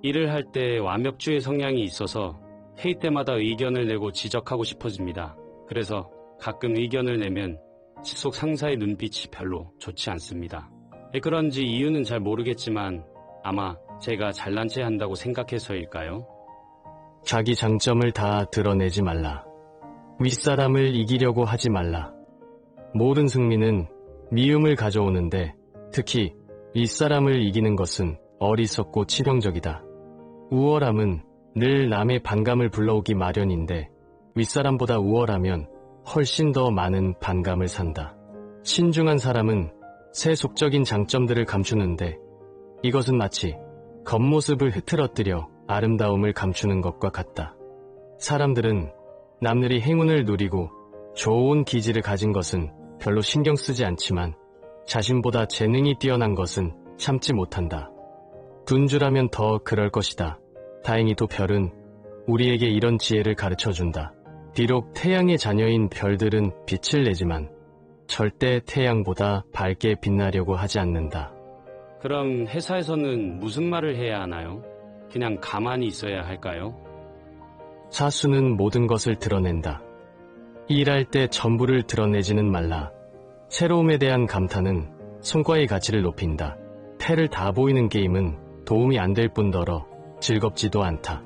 일을 할 때 완벽주의 성향이 있어서 회의 때마다 의견을 내고 지적하고 싶어집니다. 그래서 가끔 의견을 내면 직속 상사의 눈빛이 별로 좋지 않습니다. 왜 그런지 이유는 잘 모르겠지만 아마 제가 잘난 체 한다고 생각해서일까요? 자기 장점을 다 드러내지 말라. 윗사람을 이기려고 하지 말라. 모든 승리는 미움을 가져오는데 특히 윗사람을 이기는 것은 어리석고 치명적이다. 우월함은 늘 남의 반감을 불러오기 마련인데 윗사람보다 우월하면 훨씬 더 많은 반감을 산다. 신중한 사람은 세속적인 장점들을 감추는데 이것은 마치 겉모습을 흐트러뜨려 아름다움을 감추는 것과 같다. 사람들은 남들이 행운을 누리고 좋은 기질을 가진 것은 별로 신경 쓰지 않지만 자신보다 재능이 뛰어난 것은 참지 못한다. 둔주라면 더 그럴 것이다. 다행히도 별은 우리에게 이런 지혜를 가르쳐준다. 비록 태양의 자녀인 별들은 빛을 내지만 절대 태양보다 밝게 빛나려고 하지 않는다. 그럼 회사에서는 무슨 말을 해야 하나요? 그냥 가만히 있어야 할까요? 사수는 모든 것을 드러낸다. 일할 때 전부를 드러내지는 말라. 새로움에 대한 감탄은 성과의 가치를 높인다. 패를 다 보이는 게임은 도움이 안 될 뿐더러 즐겁지도 않다.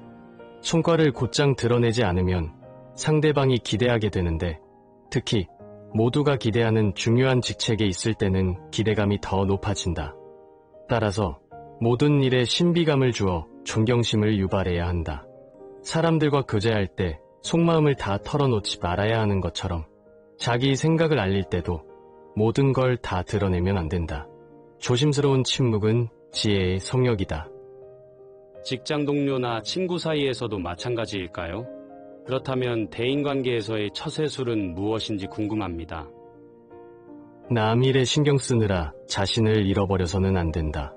성과를 곧장 드러내지 않으면 상대방이 기대하게 되는데 특히 모두가 기대하는 중요한 직책에 있을 때는 기대감이 더 높아진다. 따라서 모든 일에 신비감을 주어 존경심을 유발해야 한다. 사람들과 교제할 때 속마음을 다 털어놓지 말아야 하는 것처럼 자기 생각을 알릴 때도 모든 걸 다 드러내면 안 된다. 조심스러운 침묵은 지혜의 성역이다. 직장 동료나 친구 사이에서도 마찬가지일까요? 그렇다면 대인관계에서의 처세술은 무엇인지 궁금합니다. 남 일에 신경 쓰느라 자신을 잃어버려서는 안 된다.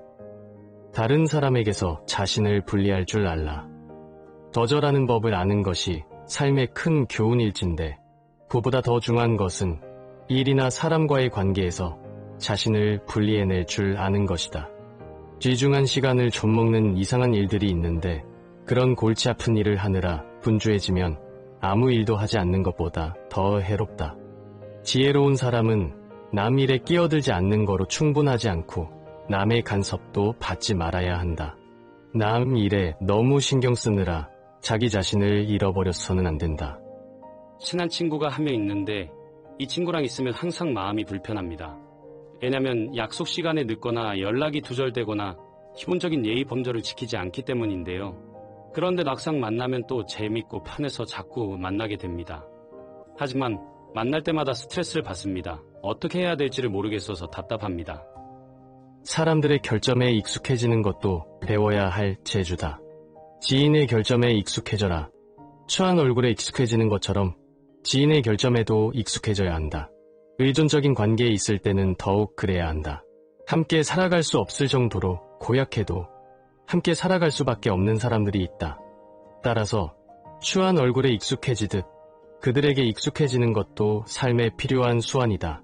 다른 사람에게서 자신을 분리할 줄 알라. 거절하는 법을 아는 것이 삶의 큰 교훈일진데 그보다 더 중요한 것은 일이나 사람과의 관계에서 자신을 분리해낼 줄 아는 것이다. 귀중한 시간을 좀먹는 이상한 일들이 있는데 그런 골치 아픈 일을 하느라 분주해지면 아무 일도 하지 않는 것보다 더 해롭다. 지혜로운 사람은 남 일에 끼어들지 않는 거로 충분하지 않고 남의 간섭도 받지 말아야 한다. 남 일에 너무 신경 쓰느라 자기 자신을 잃어버려서는 안 된다. 친한 친구가 한 명 있는데 이 친구랑 있으면 항상 마음이 불편합니다. 왜냐면 약속 시간에 늦거나 연락이 두절되거나 기본적인 예의 범절을 지키지 않기 때문인데요. 그런데 막상 만나면 또 재밌고 편해서 자꾸 만나게 됩니다. 하지만 만날 때마다 스트레스를 받습니다. 어떻게 해야 될지를 모르겠어서 답답합니다. 사람들의 결점에 익숙해지는 것도 배워야 할 재주다. 지인의 결점에 익숙해져라. 추한 얼굴에 익숙해지는 것처럼 지인의 결점에도 익숙해져야 한다. 의존적인 관계에 있을 때는 더욱 그래야 한다. 함께 살아갈 수 없을 정도로 고약해도 함께 살아갈 수밖에 없는 사람들이 있다. 따라서 추한 얼굴에 익숙해지듯 그들에게 익숙해지는 것도 삶에 필요한 수완이다.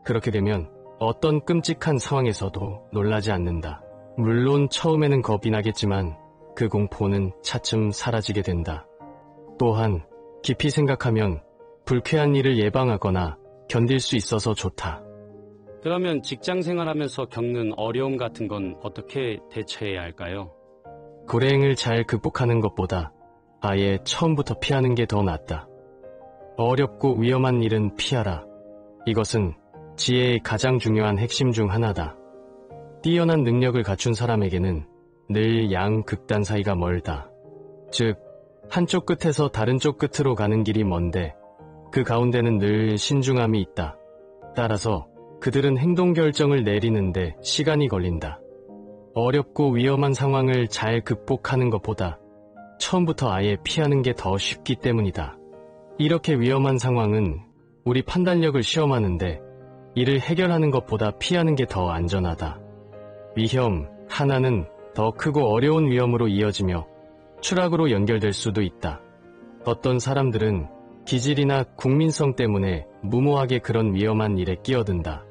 그렇게 되면 어떤 끔찍한 상황에서도 놀라지 않는다. 물론 처음에는 겁이 나겠지만 그 공포는 차츰 사라지게 된다. 또한 깊이 생각하면 불쾌한 일을 예방하거나 견딜 수 있어서 좋다. 그러면 직장 생활하면서 겪는 어려움 같은 건 어떻게 대처해야 할까요? 불행을 잘 극복하는 것보다 아예 처음부터 피하는 게 더 낫다. 어렵고 위험한 일은 피하라. 이것은 지혜의 가장 중요한 핵심 중 하나다. 뛰어난 능력을 갖춘 사람에게는 늘 양극단 사이가 멀다. 즉, 한쪽 끝에서 다른 쪽 끝으로 가는 길이 먼데 그 가운데는 늘 신중함이 있다. 따라서 그들은 행동 결정을 내리는데 시간이 걸린다. 어렵고 위험한 상황을 잘 극복하는 것보다 처음부터 아예 피하는 게 더 쉽기 때문이다. 이렇게 위험한 상황은 우리 판단력을 시험하는데 이를 해결하는 것보다 피하는 게 더 안전하다. 위험 하나는 더 크고 어려운 위험으로 이어지며 추락으로 연결될 수도 있다. 어떤 사람들은 기질이나 국민성 때문에 무모하게 그런 위험한 일에 끼어든다.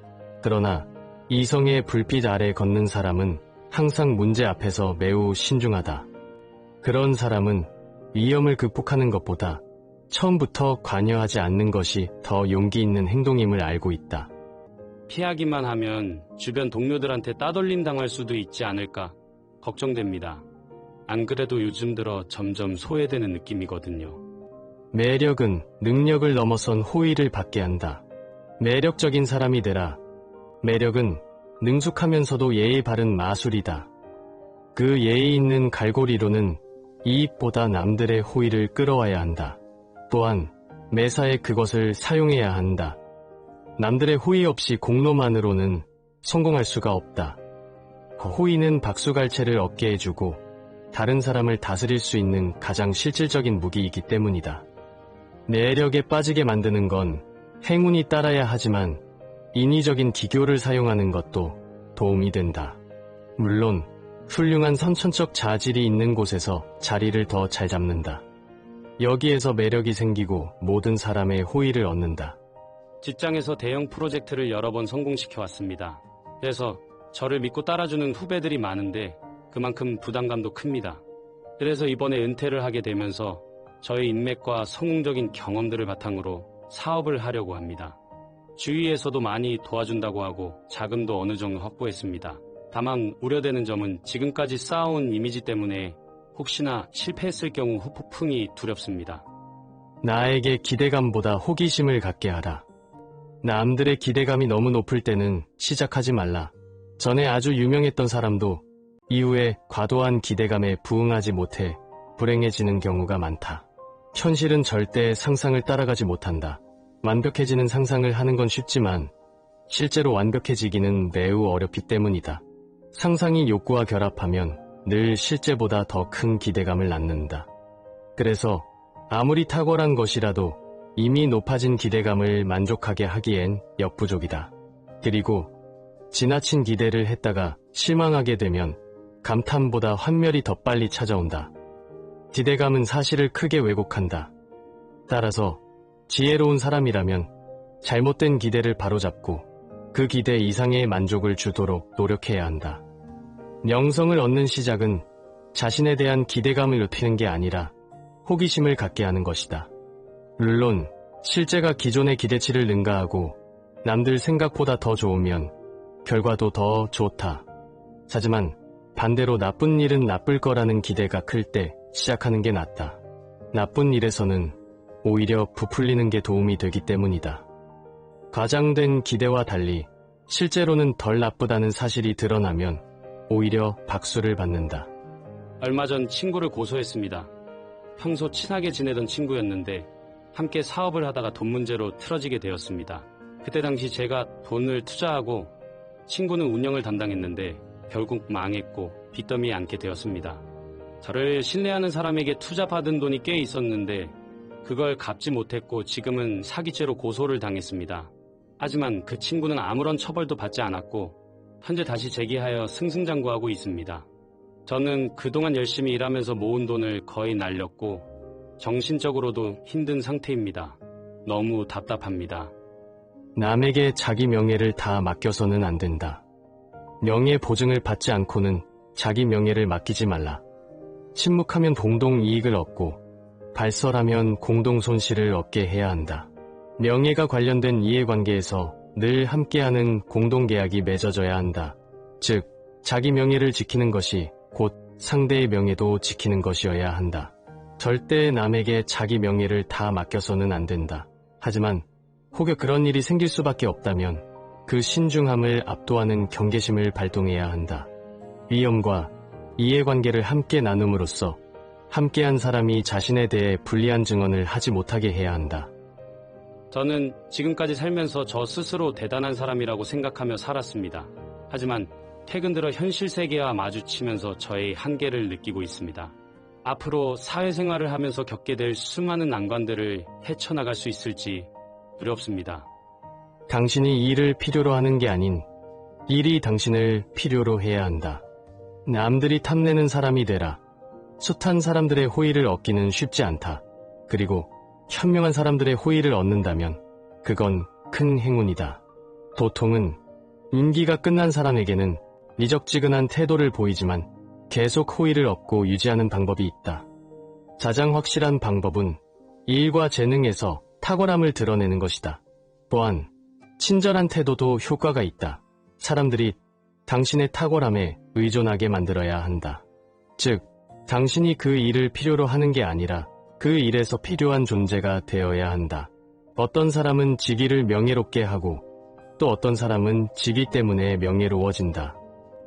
그러나 이성의 불빛 아래 걷는 사람은 항상 문제 앞에서 매우 신중하다. 그런 사람은 위험을 극복하는 것보다 처음부터 관여하지 않는 것이 더 용기 있는 행동임을 알고 있다. 피하기만 하면 주변 동료들한테 따돌림 당할 수도 있지 않을까 걱정됩니다. 안 그래도 요즘 들어 점점 소외되는 느낌이거든요. 매력은 능력을 넘어선 호의를 받게 한다. 매력적인 사람이 되라. 매력은 능숙하면서도 예의 바른 마술이다. 그 예의 있는 갈고리로는 이익보다 남들의 호의를 끌어와야 한다. 또한 매사에 그것을 사용해야 한다. 남들의 호의 없이 공로만으로는 성공할 수가 없다. 호의는 박수갈채를 얻게 해주고 다른 사람을 다스릴 수 있는 가장 실질적인 무기이기 때문이다. 매력에 빠지게 만드는 건 행운이 따라야 하지만 인위적인 기교를 사용하는 것도 도움이 된다. 물론 훌륭한 선천적 자질이 있는 곳에서 자리를 더 잘 잡는다. 여기에서 매력이 생기고 모든 사람의 호의를 얻는다. 직장에서 대형 프로젝트를 여러 번 성공시켜 왔습니다. 그래서 저를 믿고 따라주는 후배들이 많은데 그만큼 부담감도 큽니다. 그래서 이번에 은퇴를 하게 되면서 저의 인맥과 성공적인 경험들을 바탕으로 사업을 하려고 합니다. 주위에서도 많이 도와준다고 하고 자금도 어느 정도 확보했습니다. 다만 우려되는 점은 지금까지 쌓아온 이미지 때문에 혹시나 실패했을 경우 후폭풍이 두렵습니다. 나에게 기대감보다 호기심을 갖게 하라. 남들의 기대감이 너무 높을 때는 시작하지 말라. 전에 아주 유명했던 사람도 이후에 과도한 기대감에 부응하지 못해 불행해지는 경우가 많다. 현실은 절대 상상을 따라가지 못한다. 완벽해지는 상상을 하는 건 쉽지만 실제로 완벽해지기는 매우 어렵기 때문이다. 상상이 욕구와 결합하면 늘 실제보다 더 큰 기대감을 낳는다. 그래서 아무리 탁월한 것이라도 이미 높아진 기대감을 만족하게 하기엔 역부족이다. 그리고 지나친 기대를 했다가 실망하게 되면 감탄보다 환멸이 더 빨리 찾아온다. 기대감은 사실을 크게 왜곡한다. 따라서 지혜로운 사람이라면 잘못된 기대를 바로잡고 그 기대 이상의 만족을 주도록 노력해야 한다. 명성을 얻는 시작은 자신에 대한 기대감을 높이는 게 아니라 호기심을 갖게 하는 것이다. 물론 실제가 기존의 기대치를 능가하고 남들 생각보다 더 좋으면 결과도 더 좋다. 하지만 반대로 나쁜 일은 나쁠 거라는 기대가 클 때 시작하는 게 낫다. 나쁜 일에서는 오히려 부풀리는 게 도움이 되기 때문이다. 과장된 기대와 달리 실제로는 덜 나쁘다는 사실이 드러나면 오히려 박수를 받는다. 얼마 전 친구를 고소했습니다. 평소 친하게 지내던 친구였는데 함께 사업을 하다가 돈 문제로 틀어지게 되었습니다. 그때 당시 제가 돈을 투자하고 친구는 운영을 담당했는데 결국 망했고 빚더미에 앉게 되었습니다. 저를 신뢰하는 사람에게 투자받은 돈이 꽤 있었는데 그걸 갚지 못했고 지금은 사기죄로 고소를 당했습니다. 하지만 그 친구는 아무런 처벌도 받지 않았고 현재 다시 재기하여 승승장구하고 있습니다. 저는 그동안 열심히 일하면서 모은 돈을 거의 날렸고 정신적으로도 힘든 상태입니다. 너무 답답합니다. 남에게 자기 명예를 다 맡겨서는 안 된다. 명예 보증을 받지 않고는 자기 명예를 맡기지 말라. 침묵하면 공동 이익을 얻고 발설하면 공동 손실을 얻게 해야 한다. 명예가 관련된 이해관계에서 늘 함께하는 공동계약이 맺어져야 한다. 즉, 자기 명예를 지키는 것이 곧 상대의 명예도 지키는 것이어야 한다. 절대 남에게 자기 명예를 다 맡겨서는 안 된다. 하지만 혹여 그런 일이 생길 수밖에 없다면 그 신중함을 압도하는 경계심을 발동해야 한다. 위험과 이해관계를 함께 나눔으로써 함께한 사람이 자신에 대해 불리한 증언을 하지 못하게 해야 한다. 저는 지금까지 살면서 저 스스로 대단한 사람이라고 생각하며 살았습니다. 하지만 최근 들어 현실 세계와 마주치면서 저의 한계를 느끼고 있습니다. 앞으로 사회생활을 하면서 겪게 될 수많은 난관들을 헤쳐나갈 수 있을지 두렵습니다. 당신이 일을 필요로 하는 게 아닌 일이 당신을 필요로 해야 한다. 남들이 탐내는 사람이 되라. 숱한 사람들의 호의를 얻기는 쉽지 않다. 그리고 현명한 사람들의 호의를 얻는다면 그건 큰 행운이다. 보통은 임기가 끝난 사람에게는 미적지근한 태도를 보이지만 계속 호의를 얻고 유지하는 방법이 있다. 가장 확실한 방법은 일과 재능에서 탁월함을 드러내는 것이다. 또한 친절한 태도도 효과가 있다. 사람들이 당신의 탁월함에 의존하게 만들어야 한다. 즉, 당신이 그 일을 필요로 하는 게 아니라 그 일에서 필요한 존재가 되어야 한다. 어떤 사람은 직위를 명예롭게 하고 또 어떤 사람은 직위 때문에 명예로워진다.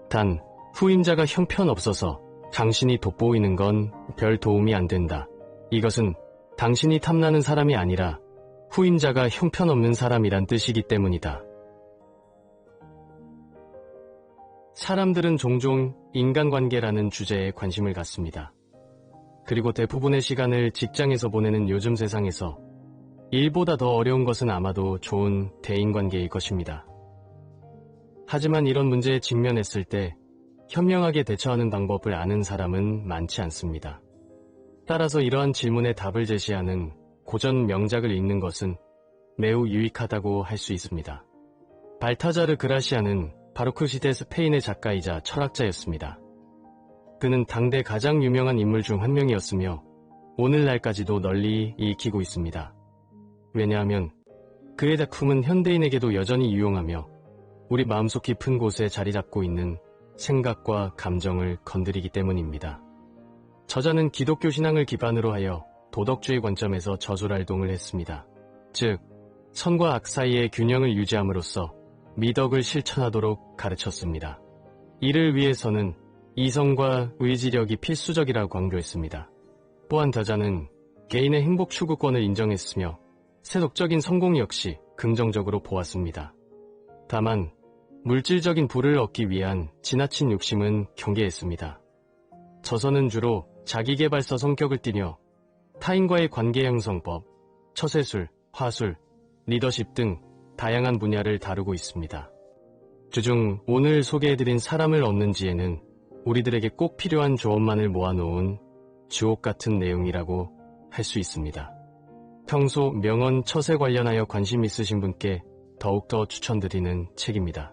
단, 후임자가 형편없어서 당신이 돋보이는 건 별 도움이 안 된다. 이것은 당신이 탐나는 사람이 아니라 후임자가 형편없는 사람이란 뜻이기 때문이다. 사람들은 종종 인간관계라는 주제에 관심을 갖습니다. 그리고 대부분의 시간을 직장에서 보내는 요즘 세상에서 일보다 더 어려운 것은 아마도 좋은 대인관계일 것입니다. 하지만 이런 문제에 직면했을 때 현명하게 대처하는 방법을 아는 사람은 많지 않습니다. 따라서 이러한 질문에 답을 제시하는 고전 명작을 읽는 것은 매우 유익하다고 할 수 있습니다. 발타자르 그라시아는 바로크 시대 스페인의 작가이자 철학자였습니다. 그는 당대 가장 유명한 인물 중 한 명이었으며 오늘날까지도 널리 읽히고 있습니다. 왜냐하면 그의 작품은 현대인에게도 여전히 유용하며 우리 마음속 깊은 곳에 자리 잡고 있는 생각과 감정을 건드리기 때문입니다. 저자는 기독교 신앙을 기반으로 하여 도덕주의 관점에서 저술활동을 했습니다. 즉, 선과 악 사이의 균형을 유지함으로써 미덕을 실천하도록 가르쳤습니다. 이를 위해서는 이성과 의지력이 필수적이라고 강조했습니다. 또한 저자는 개인의 행복 추구권을 인정했으며 세속적인 성공 역시 긍정적으로 보았습니다. 다만 물질적인 부를 얻기 위한 지나친 욕심은 경계했습니다. 저서는 주로 자기계발서 성격을 띠며 타인과의 관계 형성법, 처세술, 화술, 리더십 등 다양한 분야를 다루고 있습니다. 주중 오늘 소개해드린 사람을 얻는 지혜는 우리들에게 꼭 필요한 조언만을 모아놓은 주옥 같은 내용이라고 할 수 있습니다. 평소 명언 처세 관련하여 관심 있으신 분께 더욱더 추천드리는 책입니다.